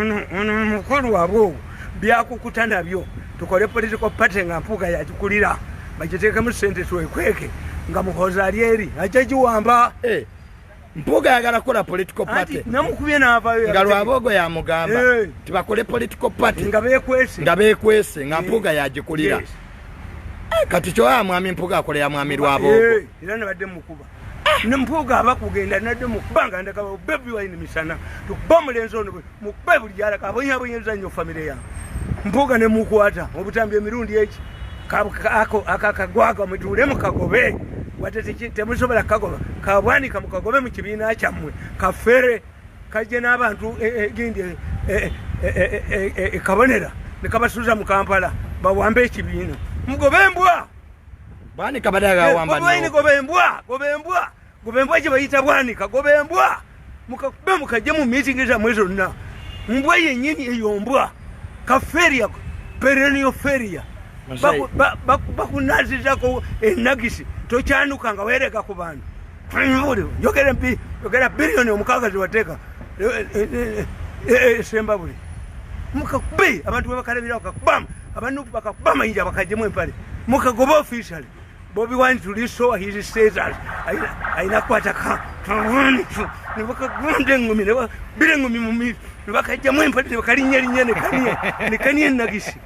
ono mukulu wabo byakukuta nabyo tukole political party nga Mpuuga yagikulira bagiteekemu ssente twekweke nga Muhoozi ali eri ajja giwamba. Mpuuga yagala kukola political party namukubye n'avaayo nga Lwabogo yamugamba tibakole political party nga beekwese nga Mpuuga yagikulira. Kati kyo mwami Mpuuga akolera mwami Lwabogo era nabadde mukuba ne Mpuuga abakugenda nadde mukubanga ndaka bebi wine misana tukuba mulenzi ono mukube buli gyalaka abonyabonyeza nnyo famire yange. Mpuuga ne mukwata obutambi emirundi eki akakagwaga mutuule mukagobe watete temusobola kagoba kabwanika mukagobe mu kibiina kyammwe kafere kajje n'abantu gindi kabonera ne kabasuuza mu Kampala bawambe ekibiina mugobembwa bwanika badaga wamba no gobembwa gye bayita bwanika gobembwa mukakube mukajje mu meeting zammwe zonna mbwa yennyini eyombwa kaferia perennial feria bakunazizako enagisi tokyanuka nga weereka ku bantu yogera biliyoni omukaaga ziwateeka Sembabule mukakube abantu bebakalabirawo kakubama abantu bakakuba amayinja bakajjemu empale mukagoba officially Bobi Wine to restore his status ayina kwataka nebakagonda engumi nebira engumi mu miri nebakajjamu empale nebakalinyerinya nekaniye nagisi